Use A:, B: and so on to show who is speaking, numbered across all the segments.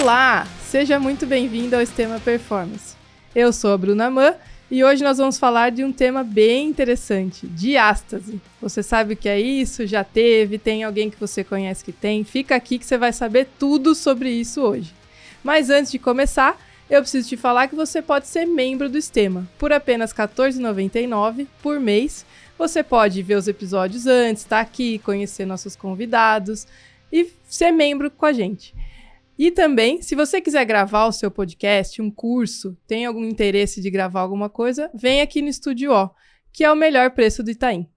A: Olá! Seja muito bem-vindo ao Extrema Performance. Eu sou a Bruna Mann e hoje nós vamos falar de um tema bem interessante, diástase. Você sabe o que é isso? Já teve? Tem alguém que você conhece que tem? Fica aqui que você vai saber tudo sobre isso hoje. Mas antes de começar, eu preciso te falar que você pode ser membro do Extrema. Por apenas R$ 14,99 por mês, você pode ver os episódios antes, estar aqui, conhecer nossos convidados e ser membro com a gente. E também, se você quiser gravar o seu podcast, um curso, tem algum interesse de gravar alguma coisa, vem aqui no Estúdio O, que é o melhor preço do Itaim.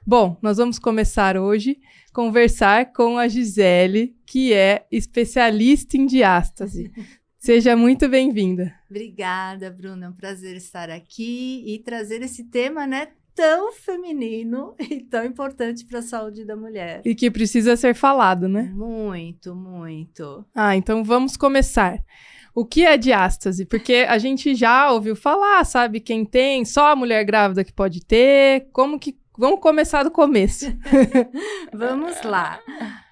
A: Bom, nós vamos começar hoje a conversar com a Gisele, que é especialista em diástase. Seja muito bem-vinda.
B: Obrigada, Bruna. É um prazer estar aqui e trazer esse tema, tão feminino e tão importante para a saúde da mulher.
A: E que precisa ser falado, né?
B: Muito, muito.
A: Então vamos começar. O que é diástase? Porque a gente já ouviu falar, sabe? Quem tem, só a mulher grávida que pode ter. Vamos começar do começo.
B: Vamos lá.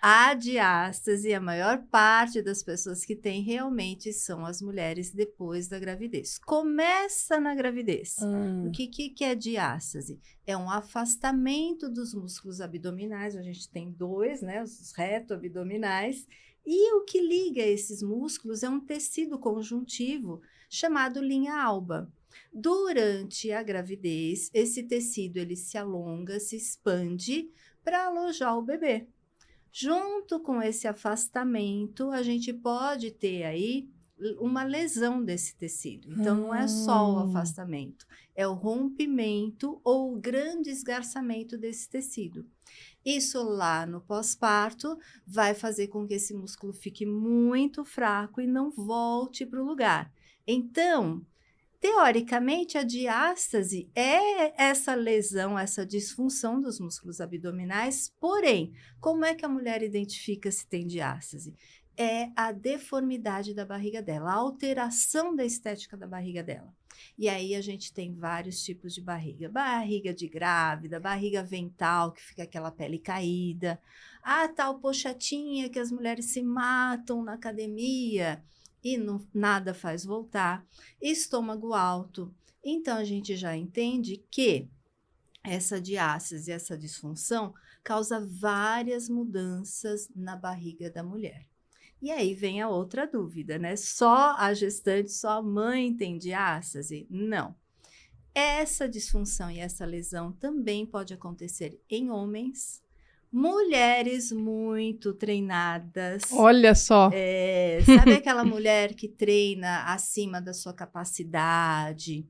B: A diástase, a maior parte das pessoas que tem realmente são as mulheres depois da gravidez. Começa na gravidez. O que é diástase? É um afastamento dos músculos abdominais. A gente tem dois, os reto-abdominais. E o que liga esses músculos é um tecido conjuntivo chamado linha alba. Durante a gravidez, esse tecido ele se alonga, se expande para alojar o bebê. Junto com esse afastamento, a gente pode ter aí uma lesão desse tecido. Então, não é só o afastamento, é o rompimento ou o grande esgarçamento desse tecido. Isso lá no pós-parto vai fazer com que esse músculo fique muito fraco e não volte para o lugar. Então, teoricamente, a diástase é essa lesão, essa disfunção dos músculos abdominais, porém, como é que a mulher identifica se tem diástase? É a deformidade da barriga dela, a alteração da estética da barriga dela. E aí a gente tem vários tipos de barriga. Barriga de grávida, barriga vental, que fica aquela pele caída. A tal pochatinha que as mulheres se matam na academia e nada faz voltar, estômago alto. Então, a gente já entende que essa diástase, essa disfunção, causa várias mudanças na barriga da mulher. E aí vem a outra dúvida, Só a gestante, só a mãe tem diástase? Não. Essa disfunção e essa lesão também pode acontecer em homens, mulheres muito treinadas.
A: Olha só.
B: Sabe aquela mulher que treina acima da sua capacidade?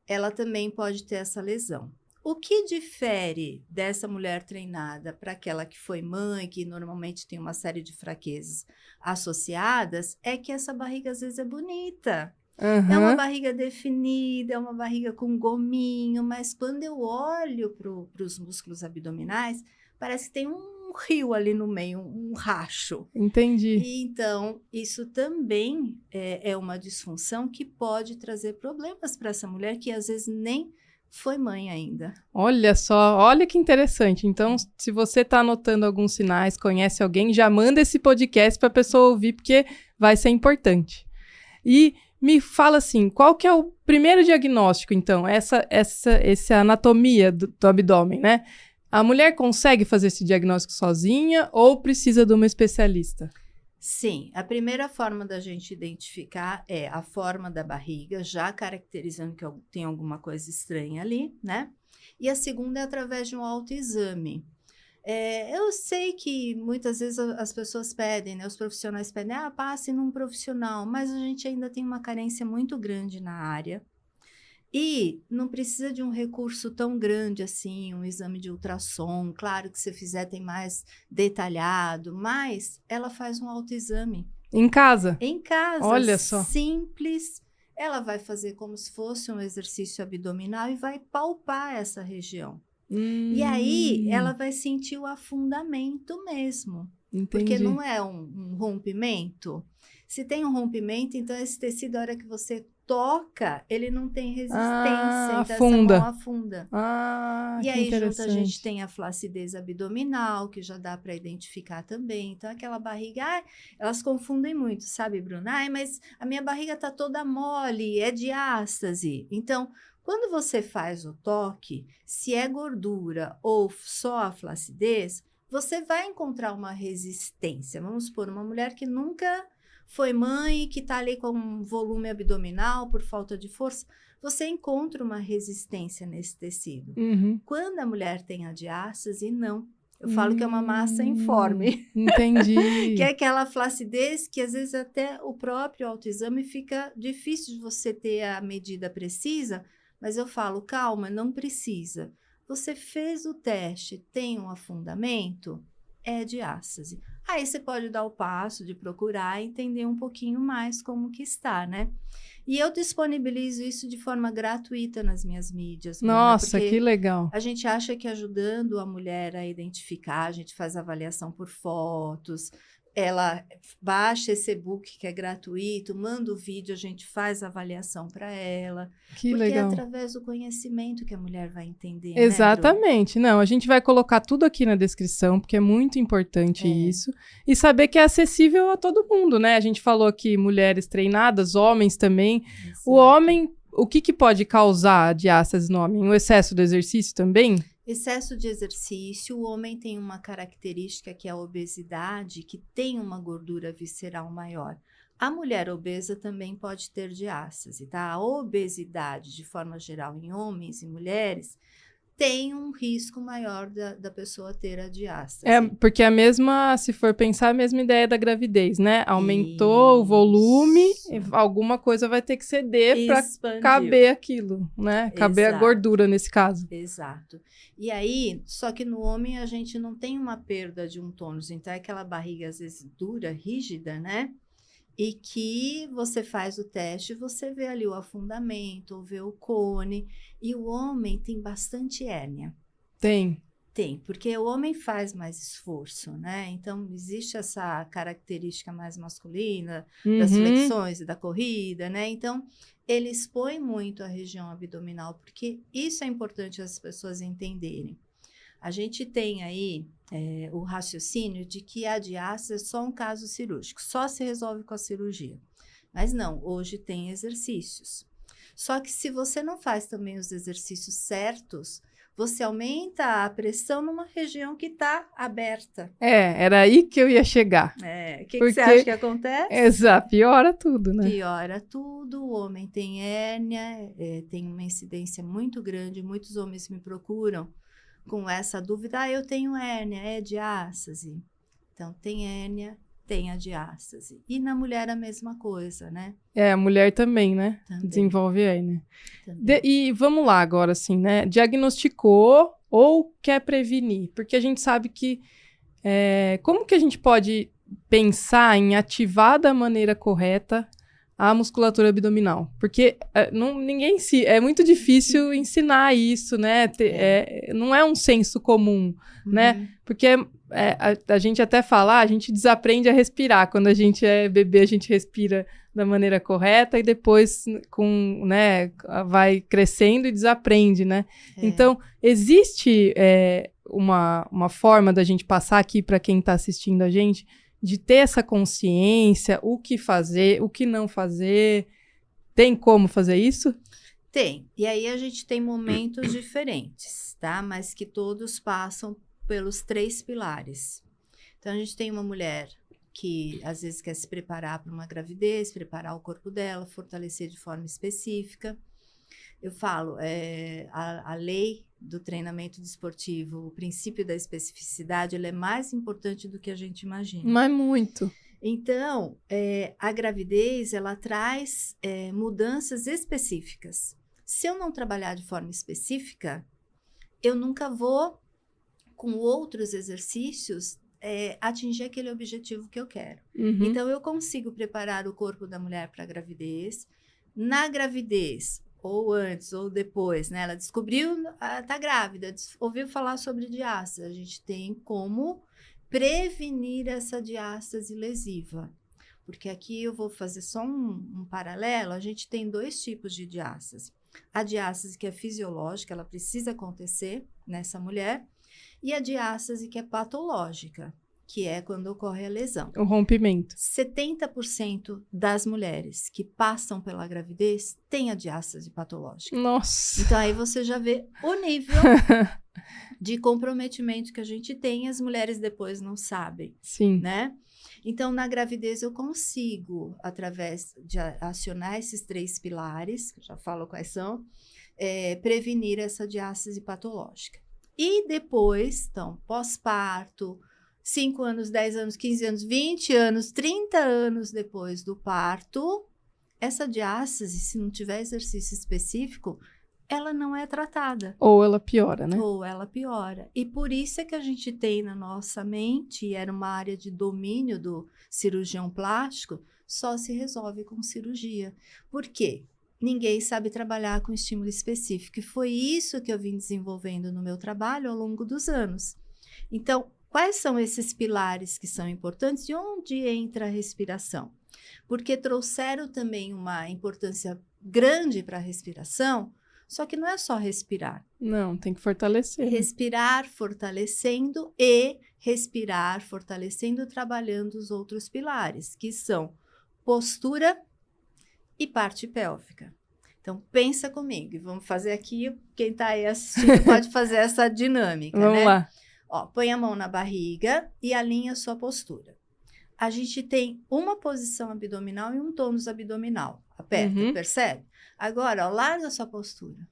B: Ela também pode ter essa lesão. O que difere dessa mulher treinada para aquela que foi mãe, que normalmente tem uma série de fraquezas associadas, é que essa barriga às vezes é bonita. É uma barriga definida, é uma barriga com gominho, mas quando eu olho para os músculos abdominais, parece que tem um rio ali no meio, um racho.
A: Entendi.
B: E, então, isso também é uma disfunção que pode trazer problemas para essa mulher que às vezes nem foi mãe ainda.
A: Olha só, olha que interessante. Então, se você está anotando alguns sinais, conhece alguém, já manda esse podcast para a pessoa ouvir, porque vai ser importante. E me fala assim, qual que é o primeiro diagnóstico, então? Essa anatomia do abdômen, A mulher consegue fazer esse diagnóstico sozinha ou precisa de uma especialista?
B: Sim, a primeira forma da gente identificar é a forma da barriga, já caracterizando que tem alguma coisa estranha ali, E a segunda é através de um autoexame. Eu sei que muitas vezes as pessoas pedem, os profissionais pedem, passe num profissional, mas a gente ainda tem uma carência muito grande na área. E não precisa de um recurso tão grande assim, um exame de ultrassom. Claro que se fizer tem mais detalhado, mas ela faz um autoexame.
A: Em casa?
B: Em casa.
A: Olha só.
B: Simples. Ela vai fazer como se fosse um exercício abdominal e vai palpar essa região. E aí ela vai sentir o afundamento mesmo.
A: Entendi.
B: Porque não é um rompimento. Se tem um rompimento, então esse tecido, a hora que você toca, ele não tem resistência, então
A: afunda.
B: essa mão afunda.
A: E
B: aí, junto, a gente tem a flacidez abdominal, que já dá para identificar também. Então, aquela barriga, elas confundem muito, sabe, Bruna? Mas a minha barriga tá toda mole, é diástase. Então, quando você faz o toque, se é gordura ou só a flacidez, você vai encontrar uma resistência. Vamos supor, uma mulher que nunca foi mãe, que está ali com um volume abdominal por falta de força, você encontra uma resistência nesse tecido. Quando a mulher tem a diástase, não. Eu falo que é uma massa informe.
A: Entendi.
B: Que é aquela flacidez que às vezes até o próprio autoexame fica difícil de você ter a medida precisa, mas eu falo, calma, não precisa. Você fez o teste, tem um afundamento, é diástase. Aí você pode dar o passo de procurar e entender um pouquinho mais como que está, né? E eu disponibilizo isso de forma gratuita nas minhas mídias.
A: Nossa, que legal.
B: A gente acha que ajudando a mulher a identificar, a gente faz avaliação por fotos, ela baixa esse e-book que é gratuito, manda o vídeo, a gente faz a avaliação para ela.
A: Que legal.
B: Porque é através do conhecimento que a mulher vai entender,
A: Exatamente. Né, não, a gente vai colocar tudo aqui na descrição, porque é muito importante isso. E saber que é acessível a todo mundo, né? A gente falou aqui mulheres treinadas, homens também. Exato. O homem, o que pode causar diástase no homem? O excesso do exercício também?
B: Excesso de exercício, o homem tem uma característica que é a obesidade, que tem uma gordura visceral maior. A mulher obesa também pode ter diástase, tá? A obesidade, de forma geral, em homens e mulheres, tem um risco maior da pessoa ter a diástase.
A: Porque se for pensar, a mesma ideia da gravidez, né? Aumentou o volume, alguma coisa vai ter que ceder para caber aquilo, né? Caber a gordura nesse caso.
B: Exato. E aí, só que no homem a gente não tem uma perda de um tônus, então é aquela barriga às vezes dura, rígida, né? E que você faz o teste, você vê ali o afundamento, vê o cone. E o homem tem bastante hérnia.
A: Tem,
B: porque o homem faz mais esforço, né? Então, existe essa característica mais masculina das flexões e da corrida, né? Então, ele expõe muito a região abdominal, porque isso é importante as pessoas entenderem. A gente tem aí o raciocínio de que a diástase é só um caso cirúrgico, só se resolve com a cirurgia. Mas não, hoje tem exercícios. Só que se você não faz também os exercícios certos, você aumenta a pressão numa região que está aberta.
A: Era aí que eu ia chegar.
B: O que você acha que acontece?
A: Exato, piora tudo, né?
B: Piora tudo, o homem tem hérnia, tem uma incidência muito grande, muitos homens me procuram com essa dúvida, eu tenho hérnia, é diástase. Então, tem hérnia, tem a diástase. E na mulher a mesma coisa, né?
A: A mulher também, né? Também. Desenvolve hérnia. E vamos lá agora, assim, né? Diagnosticou ou quer prevenir? Porque a gente sabe que... como que a gente pode pensar em ativar da maneira correta a musculatura abdominal? Porque é muito difícil ensinar isso, né? Não é um senso comum, né? Porque a gente até fala, a gente desaprende a respirar. Quando a gente é bebê, a gente respira da maneira correta e depois vai crescendo e desaprende, né? Então, existe uma forma da gente passar aqui para quem está assistindo a gente, de ter essa consciência, o que fazer, o que não fazer. Tem como fazer isso?
B: Tem. E aí a gente tem momentos diferentes, tá? Mas que todos passam pelos 3 pilares. Então, a gente tem uma mulher que às vezes quer se preparar para uma gravidez, preparar o corpo dela, fortalecer de forma específica. Eu falo, a lei do treinamento desportivo, o princípio da especificidade, ele é mais importante do que a gente imagina.
A: Mas muito.
B: Então, a gravidez, ela traz mudanças específicas. Se eu não trabalhar de forma específica, eu nunca vou, com outros exercícios, atingir aquele objetivo que eu quero. Então, eu consigo preparar o corpo da mulher para a gravidez. Na gravidez, ou antes, ou depois, né? Ela descobriu, tá grávida, ouviu falar sobre diástase. A gente tem como prevenir essa diástase lesiva. porque aqui eu vou fazer só um paralelo, a gente tem 2 tipos de diástase. A diástase que é fisiológica, ela precisa acontecer nessa mulher, e a diástase que é patológica, que é quando ocorre a lesão.
A: O rompimento.
B: 70% das mulheres que passam pela gravidez têm a diástase patológica.
A: Nossa!
B: Então, aí você já vê o nível de comprometimento que a gente tem e as mulheres depois não sabem,
A: Sim.
B: né? Então, na gravidez, eu consigo, através de acionar esses 3 pilares, que eu já falo quais são, prevenir essa diástase patológica. E depois, então, pós-parto, 5 anos, 10 anos, 15 anos, 20 anos, 30 anos depois do parto, essa diástase, se não tiver exercício específico, ela não é tratada.
A: Ou ela piora, né?
B: Ou ela piora. E por isso é que a gente tem na nossa mente, e era uma área de domínio do cirurgião plástico, só se resolve com cirurgia. Por quê? Ninguém sabe trabalhar com estímulo específico. E foi isso que eu vim desenvolvendo no meu trabalho ao longo dos anos. Então, quais são esses pilares que são importantes e onde entra a respiração? Porque trouxeram também uma importância grande para a respiração, só que não é só respirar.
A: Não, tem que fortalecer.
B: Respirar fortalecendo e respirar fortalecendo, trabalhando os outros pilares, que são postura e parte pélvica. Então, pensa comigo e vamos fazer aqui, quem está aí assistindo pode fazer essa dinâmica, né?
A: Vamos lá.
B: Ó, põe a mão na barriga e alinha a sua postura. A gente tem uma posição abdominal e um tônus abdominal. Aperta, percebe? Agora, ó, larga a sua postura.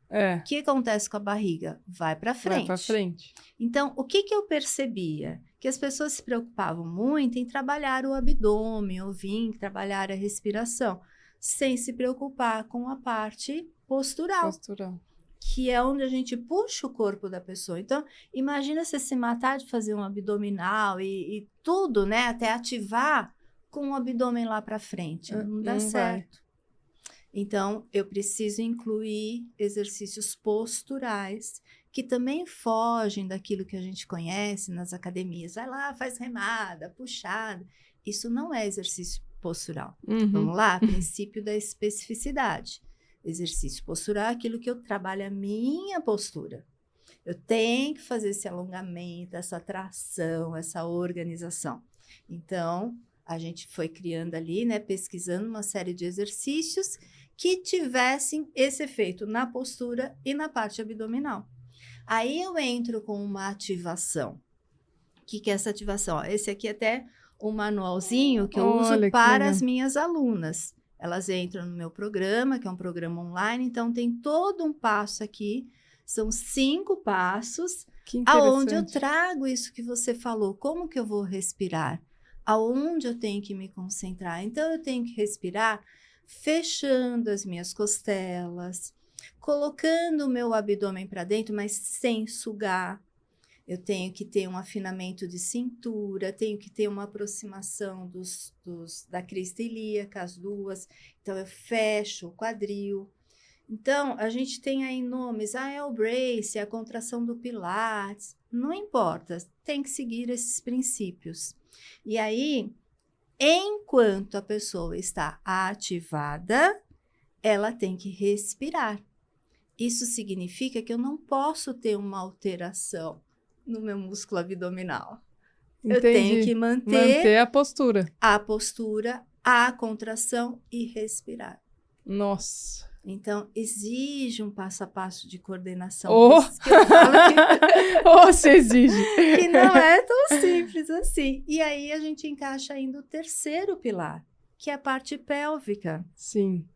B: O que acontece com a barriga? Vai para frente.
A: Vai para frente.
B: Então, o que eu percebia? Que as pessoas se preocupavam muito em trabalhar o abdômen, ou trabalhar a respiração, sem se preocupar com a parte postural. Que é onde a gente puxa o corpo da pessoa. Então, imagina você se matar de fazer um abdominal e tudo, né? Até ativar com o abdômen lá para frente. Não dá certo. Então, eu preciso incluir exercícios posturais que também fogem daquilo que a gente conhece nas academias. Vai lá, faz remada, puxada. Isso não é exercício postural. Vamos lá? Princípio da especificidade. Exercício postural é aquilo que eu trabalho a minha postura. Eu tenho que fazer esse alongamento, essa tração, essa organização. Então, a gente foi criando ali, né, pesquisando uma série de exercícios que tivessem esse efeito na postura e na parte abdominal. Aí eu entro com uma ativação. O que é essa ativação? Ó, esse aqui é até um manualzinho que eu uso para as minhas alunas. Elas entram no meu programa, que é um programa online, então tem todo um passo aqui, são 5 passos, aonde eu trago isso que você falou, como que eu vou respirar, aonde eu tenho que me concentrar. Então, eu tenho que respirar fechando as minhas costelas, colocando o meu abdômen para dentro, mas sem sugar. Eu tenho que ter um afinamento de cintura, tenho que ter uma aproximação da crista ilíaca, as duas. Então, eu fecho o quadril. Então, a gente tem aí nomes, é o brace, a contração do pilates. Não importa, tem que seguir esses princípios. E aí, enquanto a pessoa está ativada, ela tem que respirar. Isso significa que eu não posso ter uma alteração no meu músculo abdominal.
A: Entendi.
B: Eu tenho que manter
A: a postura,
B: a contração e respirar.
A: Nossa.
B: Então, exige um passo a passo de coordenação.
A: Que eu falo se exige.
B: Que não é tão simples assim. E aí, a gente encaixa ainda o terceiro pilar, que é a parte pélvica.
A: Sim.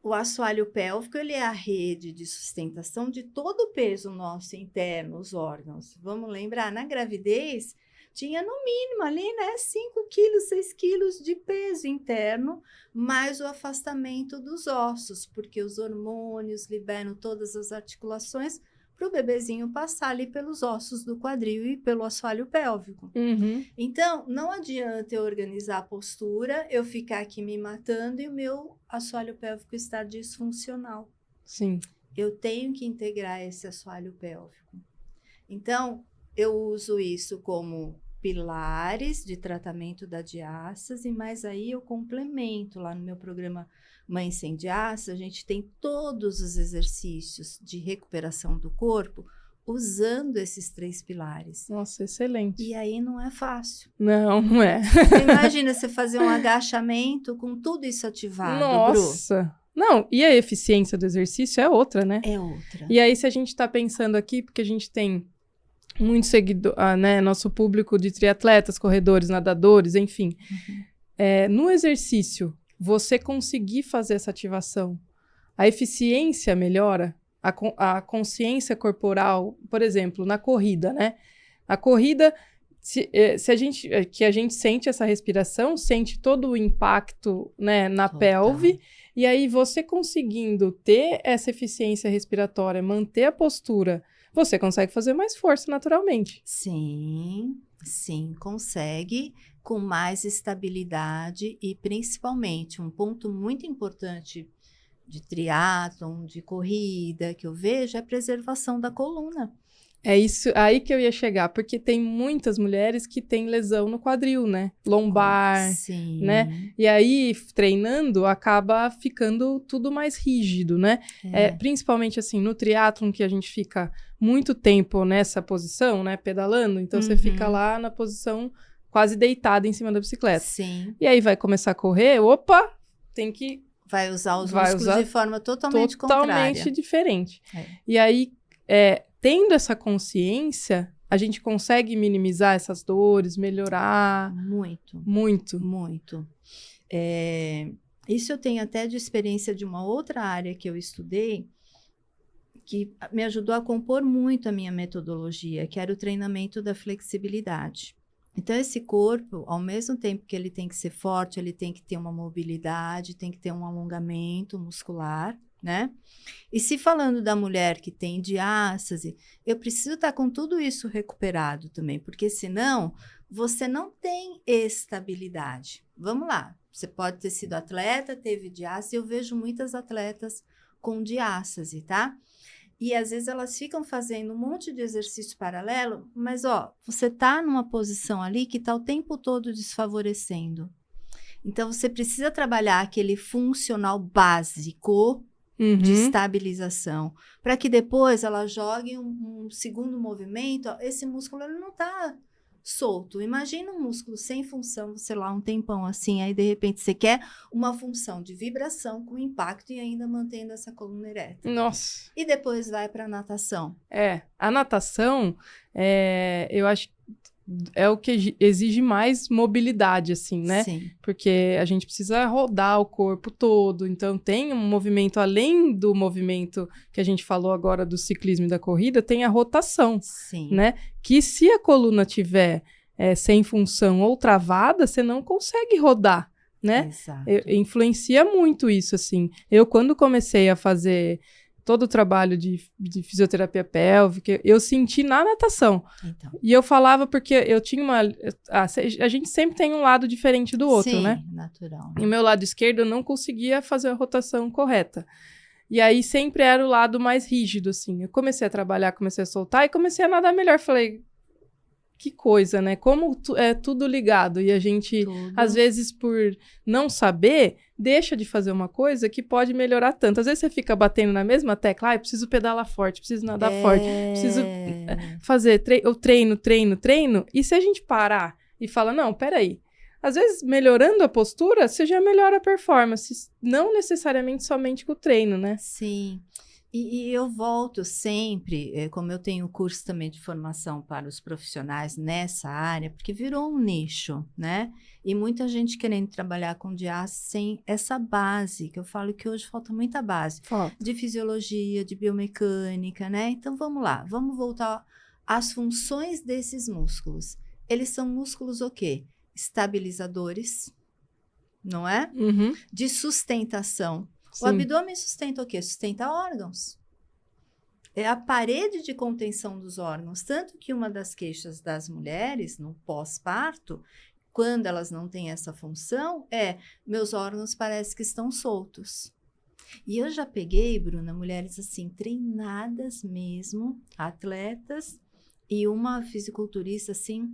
B: O assoalho pélvico, ele é a rede de sustentação de todo o peso nosso interno, os órgãos. Vamos lembrar, na gravidez, tinha no mínimo ali, né, 5 quilos, 6 quilos de peso interno, mais o afastamento dos ossos, porque os hormônios liberam todas as articulações para o bebezinho passar ali pelos ossos do quadril e pelo assoalho pélvico. Então, não adianta eu organizar a postura, eu ficar aqui me matando e o meu assoalho pélvico estar disfuncional.
A: Sim.
B: Eu tenho que integrar esse assoalho pélvico. Então, eu uso isso como pilares de tratamento da diástase, mas aí eu complemento lá no meu programa Mãe Sem Diástase, a gente tem todos os exercícios de recuperação do corpo usando esses 3 pilares.
A: Nossa, excelente.
B: E aí não é fácil.
A: Não, não é.
B: Você imagina você fazer um agachamento com tudo isso ativado,
A: Nossa.
B: Bru?
A: Não, e a eficiência do exercício é outra, né?
B: É outra.
A: E aí, se a gente tá pensando aqui, porque a gente tem muito seguidor, né? Nosso público de triatletas, corredores, nadadores, enfim. No exercício, você conseguir fazer essa ativação, a eficiência melhora? A consciência corporal, por exemplo, na corrida, né? A corrida, se a gente sente essa respiração, sente todo o impacto, né, na pelve, e aí você conseguindo ter essa eficiência respiratória, manter a postura, você consegue fazer mais força naturalmente.
B: Sim, consegue, com mais estabilidade e principalmente um ponto muito importante de triatlon, de corrida, que eu vejo, é a preservação da coluna.
A: É isso aí que eu ia chegar, porque tem muitas mulheres que têm lesão no quadril, né? Lombar, né? E aí, treinando, acaba ficando tudo mais rígido, né? Principalmente, assim, no triatlon, que a gente fica muito tempo nessa posição, né? Pedalando, então você fica lá na posição quase deitada em cima da bicicleta.
B: Sim.
A: E aí vai começar a correr, opa, tem que...
B: Vai usar os músculos de forma totalmente
A: diferente.
B: É.
A: E aí, tendo essa consciência, a gente consegue minimizar essas dores, melhorar. Muito.
B: Isso eu tenho até de experiência de uma outra área que eu estudei, que me ajudou a compor muito a minha metodologia, que era o treinamento da flexibilidade. Então, esse corpo, ao mesmo tempo que ele tem que ser forte, ele tem que ter uma mobilidade, tem que ter um alongamento muscular, né? E se falando da mulher que tem diástase, eu preciso estar com tudo isso recuperado também, porque senão você não tem estabilidade. Vamos lá, você pode ter sido atleta, teve diástase, eu vejo muitas atletas com diástase, tá? E às vezes elas ficam fazendo um monte de exercício paralelo, mas você tá numa posição ali que tá o tempo todo desfavorecendo. Então você precisa trabalhar aquele funcional básico de estabilização, para que depois ela jogue um segundo movimento. Esse músculo ele não tá solto. Imagina um músculo sem função, sei lá, um tempão assim, aí de repente você quer uma função de vibração com impacto e ainda mantendo essa coluna ereta.
A: Nossa!
B: E depois vai para a natação.
A: A natação, eu acho que é o que exige mais mobilidade, assim, né?
B: Sim.
A: Porque a gente precisa rodar o corpo todo, então tem um movimento, além do movimento que a gente falou agora do ciclismo e da corrida, tem a rotação, né? Que se a coluna tiver sem função ou travada, você não consegue rodar, né?
B: Exato.
A: Influencia muito isso, assim. Eu, quando comecei a fazer todo o trabalho de fisioterapia pélvica, eu senti na natação. Então. E eu falava porque eu tinha a gente sempre tem um lado diferente do outro, né?
B: Sim, natural.
A: E o meu lado esquerdo eu não conseguia fazer a rotação correta. E aí sempre era o lado mais rígido, assim. Eu comecei a trabalhar, comecei a soltar e comecei a nadar melhor. Falei, que coisa, né? Como é tudo ligado. E a gente, às vezes, por não saber, deixa de fazer uma coisa que pode melhorar tanto. Às vezes você fica batendo na mesma tecla, eu preciso pedalar forte, preciso nadar forte, preciso fazer treino. E se a gente parar e falar, não, peraí. Às vezes, melhorando a postura, você já melhora a performance. Não necessariamente somente com o treino, né?
B: Sim. E eu volto sempre, como eu tenho curso também de formação para os profissionais nessa área, porque virou um nicho, né? E muita gente querendo trabalhar com diástase sem essa base, que eu falo que hoje falta muita base. De fisiologia, de biomecânica, né? Então, vamos lá, vamos voltar às funções desses músculos. Eles são músculos o quê? Estabilizadores, não é? De sustentação. Sim. O abdômen sustenta o quê? Sustenta órgãos. É a parede de contenção dos órgãos. Tanto que uma das queixas das mulheres no pós-parto, quando elas não têm essa função, meus órgãos parecem que estão soltos. E eu já peguei, Bruna, mulheres assim, treinadas mesmo, atletas, e uma fisiculturista assim,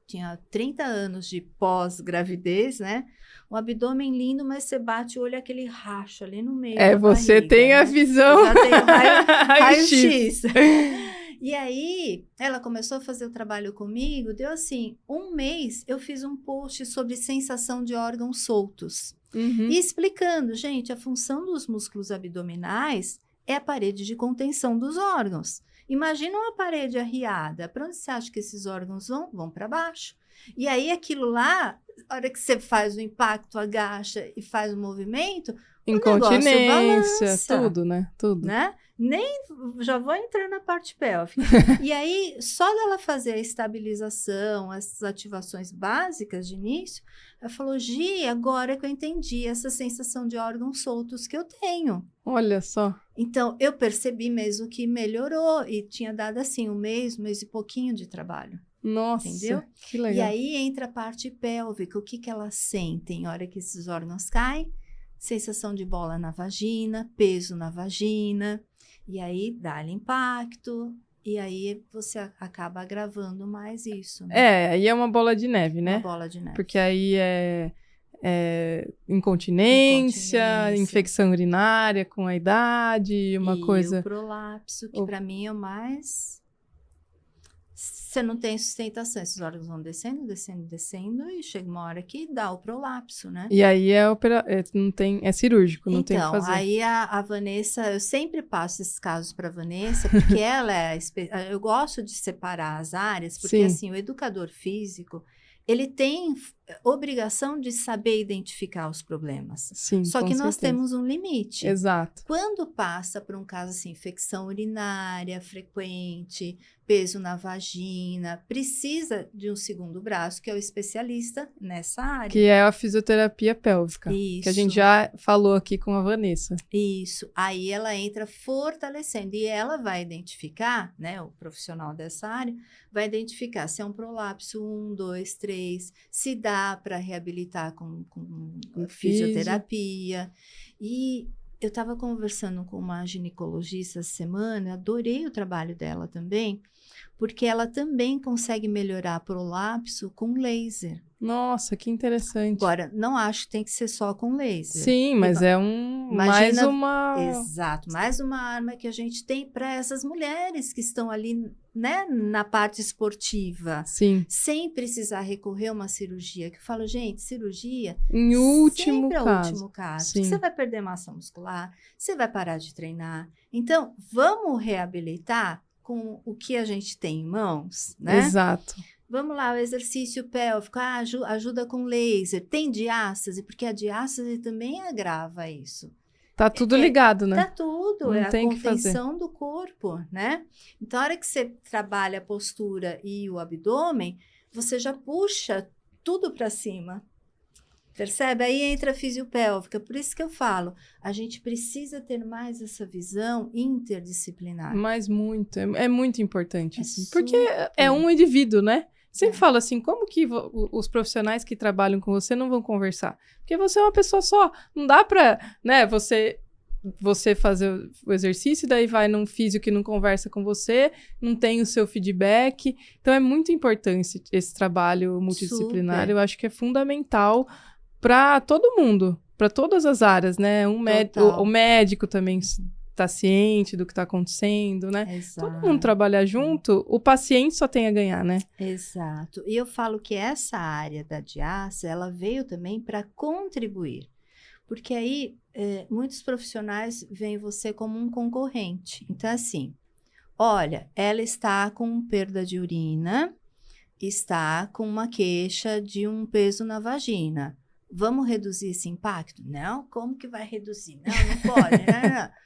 B: tinha 30 anos de pós-gravidez, né? Um abdômen lindo, mas você bate o olho, aquele racho ali no meio da
A: você
B: barriga,
A: tem a
B: né?
A: visão.
B: Eu já tenho
A: raio-x.
B: raio-x. E aí, ela começou a fazer o trabalho comigo, deu assim, 1 mês, eu fiz um post sobre sensação de órgãos soltos. E explicando, gente, a função dos músculos abdominais é a parede de contenção dos órgãos. Imagina uma parede arriada, para onde você acha que esses órgãos vão? Vão para baixo. E aí, aquilo lá, a hora que você faz o impacto, agacha e faz o movimento,
A: incontinência, tudo, né? Tudo.
B: Né? Nem já vou entrar na parte pélvica. E aí, só dela fazer a estabilização, essas ativações básicas de início, ela falou, Gi, agora que eu entendi essa sensação de órgãos soltos que eu tenho.
A: Olha só.
B: Então, eu percebi mesmo que melhorou e tinha dado assim 1 mês e pouquinho de trabalho.
A: Nossa,
B: entendeu?
A: Que legal.
B: E aí entra a parte pélvica, o que elas sentem na hora que esses órgãos caem? Sensação de bola na vagina, peso na vagina, e aí dá-lhe impacto, e aí você acaba agravando mais isso. Né?
A: Aí é uma bola de neve, né?
B: Uma bola de neve.
A: Porque aí é incontinência, infecção urinária com a idade, uma coisa...
B: E o prolapso, que para mim é o mais... Você não tem sustentação, esses órgãos vão descendo, descendo, descendo, e chega uma hora que dá o prolapso, né?
A: E aí não tem, é cirúrgico, não tem o que fazer.
B: Então, aí a Vanessa, eu sempre passo esses casos para a Vanessa, porque ela eu gosto de separar as áreas, porque
A: Sim.
B: assim, o educador físico, ele tem obrigação de saber identificar os problemas.
A: Sim,
B: só que nós
A: certeza.
B: temos um limite.
A: Exato.
B: Quando passa por um caso assim, infecção urinária frequente, peso na vagina, precisa de um segundo braço, que é o especialista nessa área.
A: Que é a fisioterapia pélvica.
B: Isso.
A: Que a gente já falou aqui com a Vanessa.
B: Isso. Aí ela entra fortalecendo e ela vai identificar, né, o profissional dessa área, vai identificar se é um prolapso 1, 2, 3, se dá para reabilitar com fisioterapia. E eu estava conversando com uma ginecologista essa semana, adorei o trabalho dela também, porque ela também consegue melhorar prolapso com laser.
A: Nossa, que interessante.
B: Agora, não acho que tem que ser só com laser.
A: Sim, mas mais uma...
B: Exato, mais uma arma que a gente tem para essas mulheres que estão ali, né, na parte esportiva.
A: Sim.
B: Sem precisar recorrer a uma cirurgia. Que eu falo, gente, cirurgia...
A: Em último
B: sempre
A: caso.
B: É o último caso.
A: Sim.
B: Você vai perder massa muscular, você vai parar de treinar. Então, vamos reabilitar com o que a gente tem em mãos, né?
A: Exato.
B: Vamos lá, o exercício pélvico, ajuda com laser. Tem diástase, porque a diástase também agrava isso.
A: Tá tudo ligado, né?
B: Tá tudo,
A: Não
B: é a
A: tem que fazer.
B: contenção do corpo, né? Então, a hora que você trabalha a postura e o abdômen, você já puxa tudo para cima. Percebe? Aí entra a fisiopélvica. Por isso que eu falo, a gente precisa ter mais essa visão interdisciplinar.
A: Mas muito, é muito importante. Assim,
B: super.
A: Porque é um indivíduo, né? Sempre falo assim, como que os profissionais que trabalham com você não vão conversar? Porque você é uma pessoa só. Não dá pra, né, você fazer o exercício, daí vai num físio que não conversa com você, não tem o seu feedback. Então, é muito importante esse trabalho multidisciplinar.
B: Super.
A: Eu acho que é fundamental para todo mundo, para todas as áreas, né? O médico também está ciente do que está acontecendo, né?
B: Exato.
A: Todo mundo trabalhar junto, o paciente só tem a ganhar, né?
B: Exato. E eu falo que essa área da diástase, ela veio também para contribuir. Porque aí, muitos profissionais veem você como um concorrente. Então, assim, olha, ela está com perda de urina, está com uma queixa de um peso na vagina. Vamos reduzir esse impacto? Não, como que vai reduzir? Não pode, não.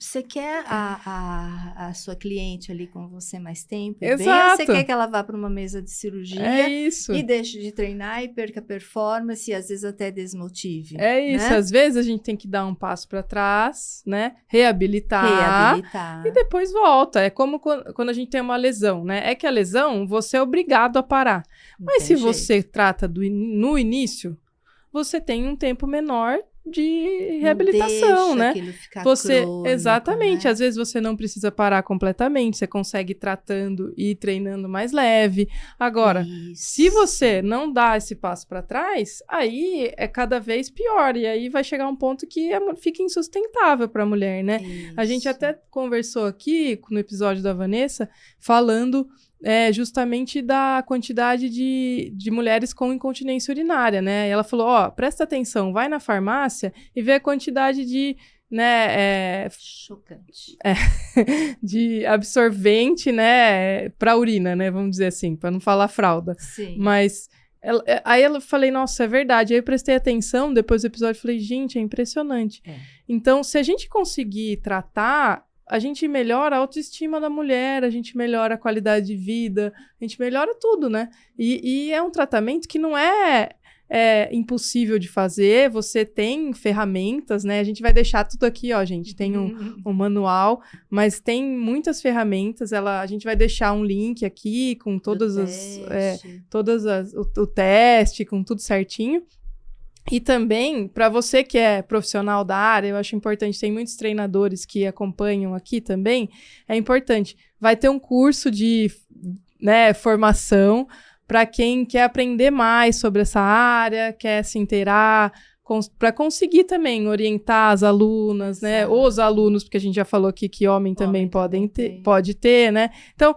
B: Você quer a sua cliente ali com você mais tempo?
A: Exato.
B: Bem, ou você quer que ela vá para uma mesa de cirurgia e deixe de treinar e perca performance e às vezes até desmotive?
A: É isso, né? Às vezes a gente tem que dar um passo para trás, né? Reabilitar e depois volta. É como quando a gente tem uma lesão, né? É que a lesão, você é obrigado a parar. Mas se você trata no início, você tem um tempo menor de reabilitação, né?
B: Aquilo ficar
A: você
B: crônico,
A: exatamente,
B: né?
A: às vezes você não precisa parar completamente, você consegue ir tratando e treinando mais leve. Agora, se você não dá esse passo para trás, aí é cada vez pior e aí vai chegar um ponto que fica insustentável para a mulher, né? A gente até conversou aqui no episódio da Vanessa falando justamente da quantidade de mulheres com incontinência urinária, né? E ela falou, presta atenção, vai na farmácia e vê a quantidade de, né...
B: Chocante.
A: De absorvente, né, para urina, né? Vamos dizer assim, para não falar fralda.
B: Sim.
A: Mas... aí eu falei, nossa, é verdade. Aí eu prestei atenção, depois do episódio, falei, gente, é impressionante. Então, se a gente conseguir tratar... a gente melhora a autoestima da mulher, a gente melhora a qualidade de vida, a gente melhora tudo, né? E é um tratamento que não é impossível de fazer, você tem ferramentas, né? A gente vai deixar tudo aqui, ó, gente, tem um manual, mas tem muitas ferramentas, a gente vai deixar um link aqui com todas o teste, com tudo certinho. E também, para você que é profissional da área, eu acho importante, tem muitos treinadores que acompanham aqui também, é importante. Vai ter um curso de formação para quem quer aprender mais sobre essa área, quer se inteirar, para conseguir também orientar as alunas, né? Os alunos, porque a gente já falou aqui que homem também pode ter, né? Então,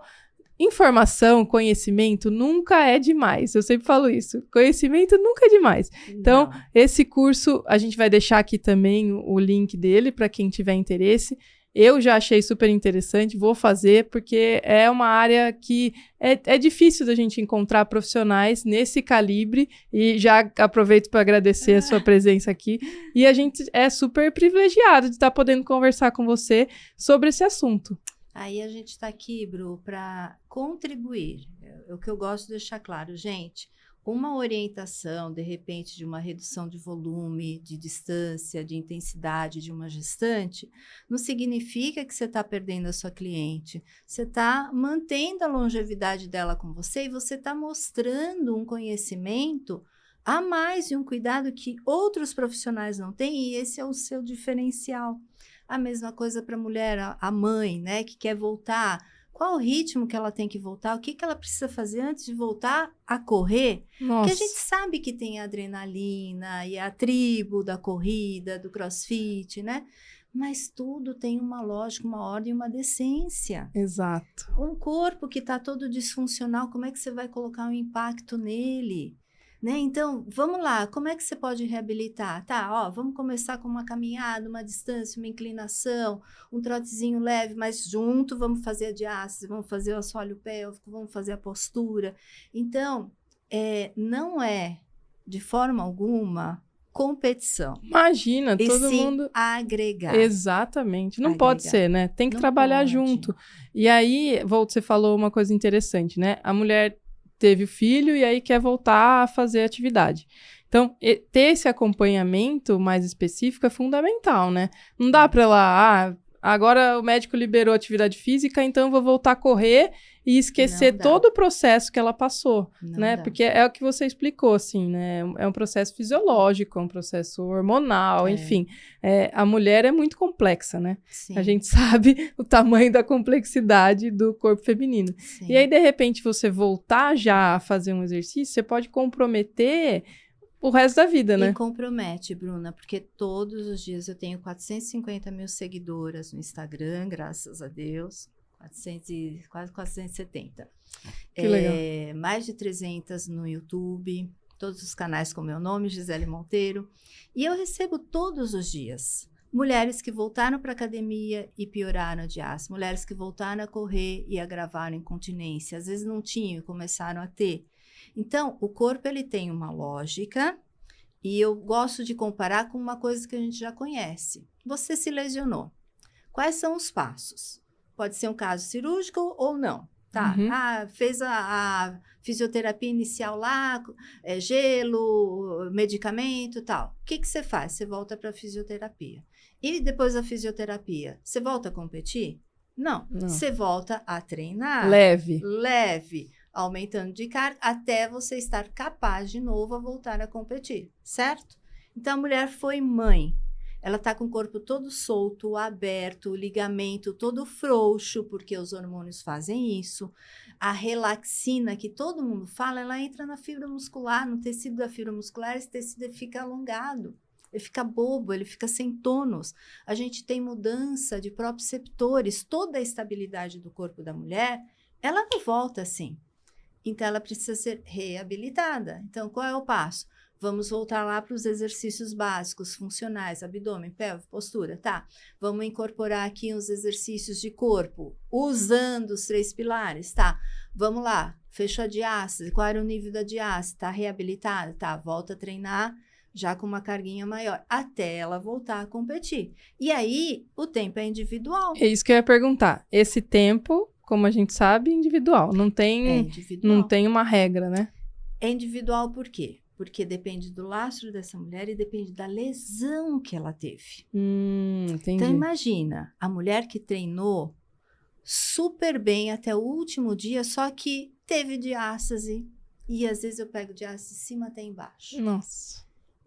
A: informação, conhecimento nunca é demais. Eu sempre falo isso. Conhecimento nunca é demais. Então, esse curso, a gente vai deixar aqui também o link dele para quem tiver interesse. Eu já achei super interessante, vou fazer, porque é uma área que é difícil da gente encontrar profissionais nesse calibre, e já aproveito para agradecer a sua presença aqui. E a gente é super privilegiado de estar podendo conversar com você sobre esse assunto.
B: Aí a gente está aqui, Bru, para contribuir. O que eu gosto de deixar claro, gente, uma orientação, de repente, de uma redução de volume, de distância, de intensidade de uma gestante, não significa que você está perdendo a sua cliente. Você está mantendo a longevidade dela com você e você está mostrando um conhecimento a mais e um cuidado que outros profissionais não têm, e esse é o seu diferencial. A mesma coisa para a mulher, a mãe, né, que quer voltar. Qual o ritmo que ela tem que voltar? O que ela precisa fazer antes de voltar a correr?
A: Nossa.
B: Porque a gente sabe que tem a adrenalina e a tribo da corrida, do crossfit, né? Mas tudo tem uma lógica, uma ordem, uma decência.
A: Exato.
B: Um corpo que está todo disfuncional, como é que você vai colocar um impacto nele? Né? Então, vamos lá, como é que você pode reabilitar? Tá, vamos começar com uma caminhada, uma distância, uma inclinação, um trotezinho leve, mas junto vamos fazer a diástase, vamos fazer o assoalho pélvico, vamos fazer a postura. Então, não é, de forma alguma, competição.
A: Imagina, todo mundo...
B: agregar.
A: Exatamente. Não pode ser, né? Tem que trabalhar junto. E aí, você falou uma coisa interessante, né? A mulher teve o filho e aí quer voltar a fazer atividade. Então, ter esse acompanhamento mais específico é fundamental, né? Não dá para ela, agora o médico liberou a atividade física, então eu vou voltar a correr e esquecer todo o processo que ela passou, né? Porque é o que você explicou, assim, né? É um processo fisiológico, é um processo hormonal, enfim. A mulher é muito complexa, né?
B: Sim.
A: A gente sabe o tamanho da complexidade do corpo feminino.
B: Sim.
A: E aí, de repente, você voltar já a fazer um exercício, você pode comprometer o resto da vida, né?
B: E compromete, Bruna, porque todos os dias eu tenho 450 mil seguidoras no Instagram, graças a Deus. Quase 470.
A: Que legal.
B: Mais de 300 no YouTube, todos os canais com meu nome, Gisele Monteiro. E eu recebo todos os dias mulheres que voltaram para a academia e pioraram a diástase, mulheres que voltaram a correr e agravaram a incontinência, às vezes não tinham e começaram a ter. Então, o corpo ele tem uma lógica e eu gosto de comparar com uma coisa que a gente já conhece. Você se lesionou. Quais são os passos? Pode ser um caso cirúrgico ou não, tá?
A: Uhum.
B: Fez a fisioterapia inicial lá, gelo, medicamento e tal. O que você faz? Você volta para a fisioterapia. E depois da fisioterapia, você volta a competir? Não. Você volta a treinar. Leve, aumentando de carga, até você estar capaz de novo a voltar a competir, certo? Então, a mulher foi mãe. Ela está com o corpo todo solto, aberto, o ligamento todo frouxo, porque os hormônios fazem isso. A relaxina, que todo mundo fala, ela entra na fibra muscular, no tecido da fibra muscular, esse tecido fica alongado, ele fica bobo, ele fica sem tônus. A gente tem mudança de proprioceptores, toda a estabilidade do corpo da mulher, ela não volta assim. Então, ela precisa ser reabilitada. Então, qual é o passo? Vamos voltar lá para os exercícios básicos, funcionais, abdômen, pelve, postura, tá? Vamos incorporar aqui uns exercícios de corpo, usando os 3 pilares, tá? Vamos lá, fechou a diástase, qual era o nível da diástase? Tá reabilitada? Tá, volta a treinar já com uma carguinha maior, até ela voltar a competir. E aí, o tempo é individual.
A: É isso que eu ia perguntar. Esse tempo, como a gente sabe, é individual. Não tem uma regra, né?
B: É individual por quê? Porque depende do lastro dessa mulher e depende da lesão que ela teve.
A: Entendi.
B: Então, imagina, a mulher que treinou super bem até o último dia, só que teve diástase. E às vezes eu pego diástase de cima até embaixo.
A: Nossa.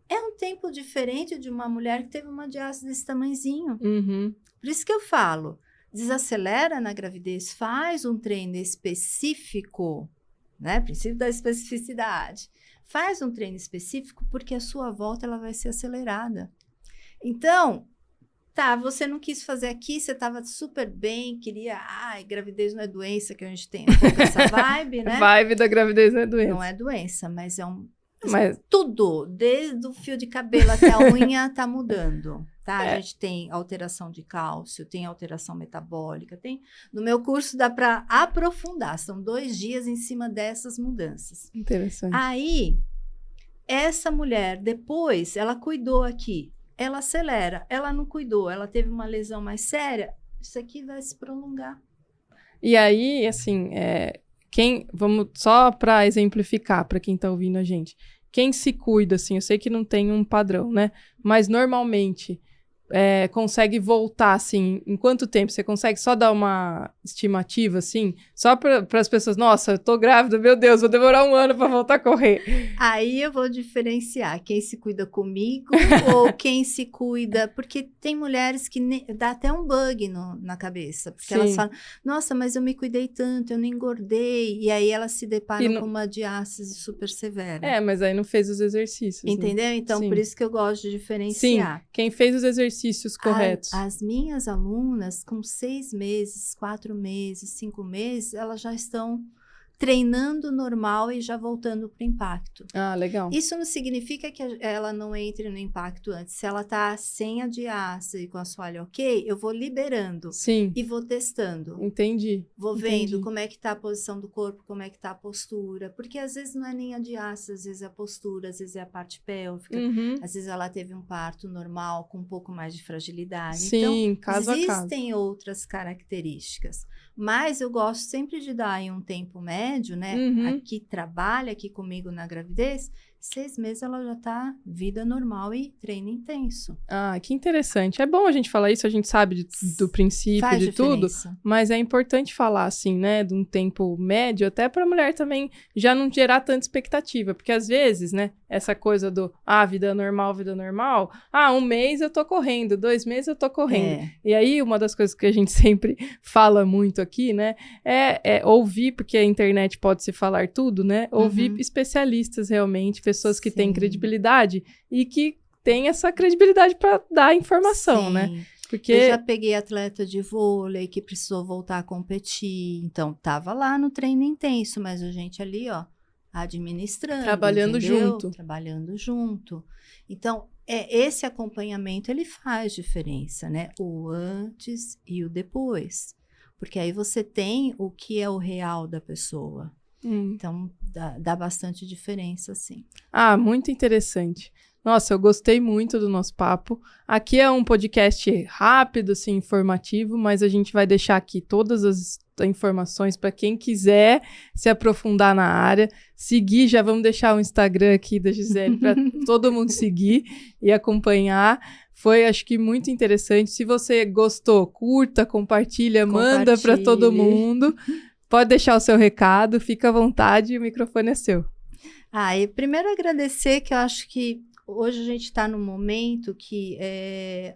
B: É um tempo diferente de uma mulher que teve uma diástase desse tamanhozinho.
A: Uhum.
B: Por isso que eu falo, desacelera na gravidez, faz um treino específico, né? Princípio da especificidade. Faz um treino específico porque a sua volta ela vai ser acelerada. Então, tá, você não quis fazer aqui, você estava super bem, queria... Ai, gravidez não é doença, que a gente tem um pouco essa vibe, né?
A: Vibe da gravidez não é doença.
B: Não é doença, mas é um... Tudo, desde o fio de cabelo até a unha, tá mudando, tá? A gente tem alteração de cálcio, tem alteração metabólica, tem... No meu curso dá para aprofundar, são 2 dias em cima dessas mudanças.
A: Interessante.
B: Aí, essa mulher, depois, ela cuidou aqui, ela acelera, ela não cuidou, ela teve uma lesão mais séria, isso aqui vai se prolongar.
A: E aí, assim, vamos só para exemplificar, para quem tá ouvindo a gente, quem se cuida, assim, eu sei que não tem um padrão, né? Mas normalmente consegue voltar, assim, em quanto tempo? Você consegue só dar uma estimativa, assim? Só para as pessoas, nossa, eu tô grávida, meu Deus, vou demorar 1 ano para voltar a correr.
B: Aí eu vou diferenciar quem se cuida comigo ou quem se cuida... Porque tem mulheres que dá até um bug na cabeça. Porque elas falam, nossa, mas eu me cuidei tanto, eu não engordei. E aí elas se deparam com uma diástase super severa.
A: Mas aí não fez os exercícios.
B: Entendeu?
A: Né?
B: Então, por isso que eu gosto de diferenciar.
A: Sim, quem fez os exercícios corretos.
B: As minhas alunas, com 6 meses, 4 meses, 5 meses, elas já estão treinando normal e já voltando para o impacto.
A: Ah, legal.
B: Isso não significa que ela não entre no impacto antes. Se ela está sem a diástase, com a assoalho ok, eu vou liberando.
A: Sim.
B: E vou testando.
A: Entendi.
B: Vou vendo como é que está a posição do corpo, como é que está a postura. Porque às vezes não é nem a diástase, às vezes é a postura, às vezes é a parte pélvica. Às vezes ela teve um parto normal com um pouco mais de fragilidade.
A: Sim,
B: então,
A: caso a caso.
B: Existem outras características. Mas eu gosto sempre de dar em um tempo médio, né? Aqui trabalha aqui comigo na gravidez, 6 meses ela já tá vida normal e treino intenso.
A: Ah, que interessante. É bom a gente falar isso, a gente sabe do princípio,
B: faz
A: de
B: diferença.
A: Tudo, mas é importante falar assim, né, de um tempo médio, até para a mulher também já não gerar tanta expectativa, porque às vezes, né, essa coisa do, vida normal, 1 mês eu tô correndo, 2 meses eu tô correndo. E aí, uma das coisas que a gente sempre fala muito aqui, né, é ouvir, porque a internet pode se falar tudo, né, ouvir especialistas realmente, pessoas que têm credibilidade e que têm essa credibilidade para dar informação, né? Porque
B: eu já peguei atleta de vôlei que precisou voltar a competir, então tava lá no treino intenso, mas a gente ali, ó, administrando,
A: trabalhando
B: junto. Então, esse acompanhamento ele faz diferença, né? O antes e o depois, porque aí você tem o que é o real da pessoa. Então, dá bastante diferença, sim.
A: Muito interessante. Nossa, eu gostei muito do nosso papo. Aqui é um podcast rápido, assim, informativo, mas a gente vai deixar aqui todas as informações para quem quiser se aprofundar na área. Seguir, já vamos deixar o Instagram aqui da Gisele para todo mundo seguir e acompanhar. Foi, acho que, muito interessante. Se você gostou, curta, compartilha. Manda para todo mundo. Pode deixar o seu recado, fica à vontade, o microfone é seu.
B: E primeiro agradecer, que eu acho que Hoje a gente está num momento que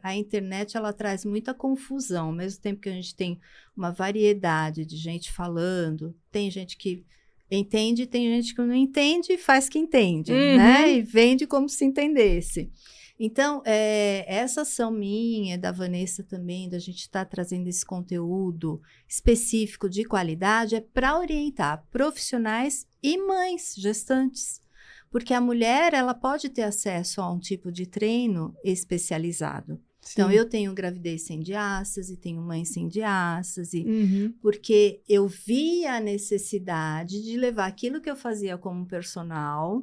B: a internet ela traz muita confusão, ao mesmo tempo que a gente tem uma variedade de gente falando, tem gente que entende, tem gente que não entende e faz que entende, né? E vende como se entendesse. Então, essa ação minha, da Vanessa também, da gente estar trazendo esse conteúdo específico de qualidade, é para orientar profissionais e mães gestantes. Porque a mulher, ela pode ter acesso a um tipo de treino especializado. Sim. Então, eu tenho gravidez sem diástase, tenho mãe sem diástase, porque eu vi a necessidade de levar aquilo que eu fazia como personal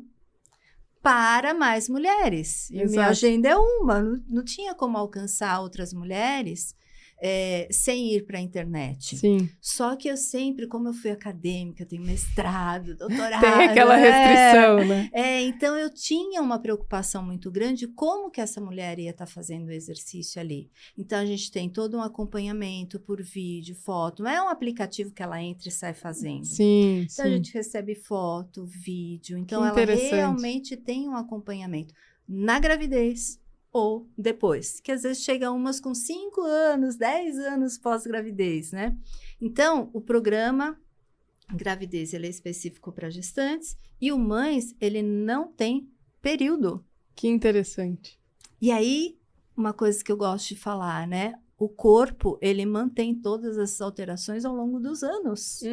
B: para mais mulheres. E minha agenda é uma, não tinha como alcançar outras mulheres sem ir para a internet.
A: Sim.
B: Só que eu sempre, como eu fui acadêmica, tenho mestrado, doutorado.
A: Tem aquela restrição, né?
B: Então eu tinha uma preocupação muito grande como que essa mulher ia estar fazendo o exercício ali. Então a gente tem todo um acompanhamento por vídeo, foto. Não é um aplicativo que ela entra e sai fazendo.
A: Sim,
B: então a gente recebe foto, vídeo. Então ela realmente tem um acompanhamento na gravidez ou depois, que às vezes chega umas com 5 anos, 10 anos pós-gravidez, né? Então, o programa gravidez, ele é específico para gestantes e o mães, ele não tem período.
A: Que interessante.
B: E aí, uma coisa que eu gosto de falar, né? O corpo, ele mantém todas essas alterações ao longo dos anos.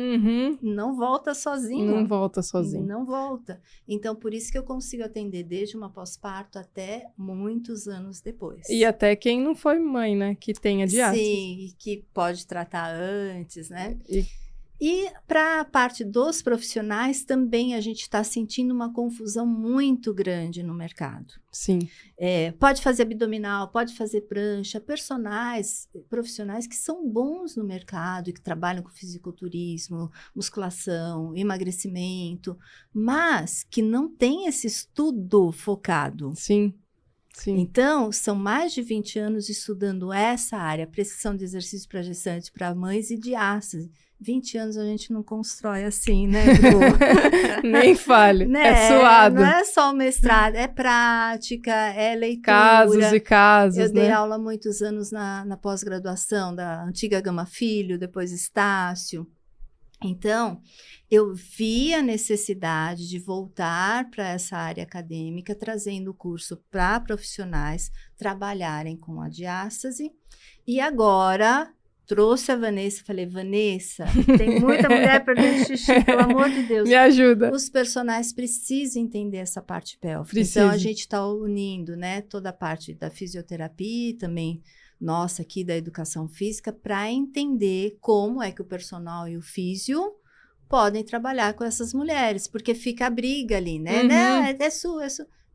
B: Não volta sozinho.
A: Não volta sozinho.
B: Não volta. Então, por isso que eu consigo atender desde uma pós-parto até muitos anos depois.
A: E até quem não foi mãe, né? Que tenha diástase.
B: Sim, que pode tratar antes, né? E para a parte dos profissionais, também a gente está sentindo uma confusão muito grande no mercado.
A: Sim.
B: Pode fazer abdominal, pode fazer prancha, profissionais que são bons no mercado, que trabalham com fisiculturismo, musculação, emagrecimento, mas que não tem esse estudo focado.
A: Sim. Sim.
B: Então, são mais de 20 anos estudando essa área, prescrição de exercício para gestantes, para mães e diástase. 20 anos a gente não constrói assim, né, Bru?
A: Nem fale,
B: né?
A: É suado.
B: Não é só o mestrado, é prática, é leitura.
A: Casos e casos,
B: Eu dei aula há muitos anos na pós-graduação da antiga Gama Filho, depois Estácio. Então, eu vi a necessidade de voltar para essa área acadêmica, trazendo o curso para profissionais trabalharem com a diástase. E agora trouxe a Vanessa, falei, Vanessa, tem muita mulher perdendo xixi, pelo amor de Deus.
A: Me ajuda.
B: Os personagens precisam entender essa parte pélvica.
A: Precisa.
B: Então, a gente está unindo, né, toda a parte da fisioterapia, também nossa aqui da educação física, para entender como é que o personal e o físio podem trabalhar com essas mulheres, porque fica a briga ali, né? Né? É sua.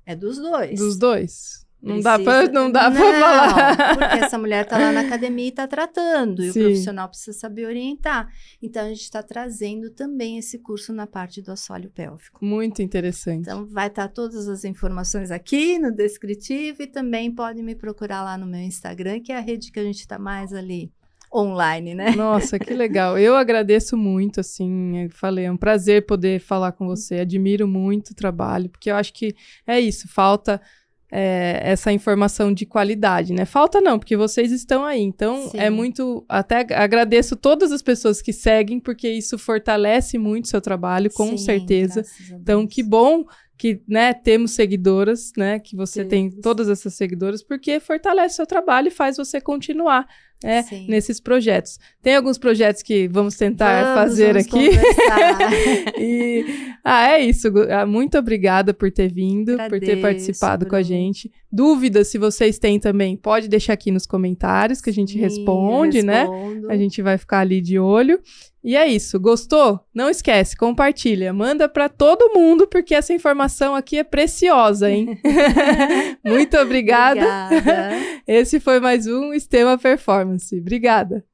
B: É dos dois.
A: Dos dois. Não dá pra falar.
B: Porque essa mulher tá lá na academia e tá tratando, e
A: Sim.
B: o profissional precisa saber orientar. Então, a gente está trazendo também esse curso na parte do assoalho pélvico.
A: Muito interessante.
B: Então, vai estar todas as informações aqui no descritivo e também pode me procurar lá no meu Instagram, que é a rede que a gente está mais ali online, né?
A: Nossa, que legal. Eu agradeço muito, assim, eu falei, é um prazer poder falar com você. Admiro muito o trabalho, porque eu acho que é isso, falta essa informação de qualidade, né? Falta não, porque vocês estão aí. Então,
B: Sim.
A: é muito... Até agradeço todas as pessoas que seguem, porque isso fortalece muito o seu trabalho, com
B: Sim,
A: certeza.
B: graças a Deus.
A: Então, que bom que, né, temos seguidoras, né? Que você tem todas essas seguidoras, porque fortalece o seu trabalho e faz você continuar nesses projetos. Tem alguns projetos que vamos tentar fazer aqui. É isso. Muito obrigada por ter vindo, por ter participado com a gente. Dúvidas, se vocês têm também, pode deixar aqui nos comentários que a gente responde, né? A gente vai ficar ali de olho. E é isso. Gostou? Não esquece, compartilha. Manda para todo mundo, porque essa informação aqui é preciosa, hein? Muito obrigada.
B: Obrigada.
A: Esse foi mais um Extrema Performance. Obrigada.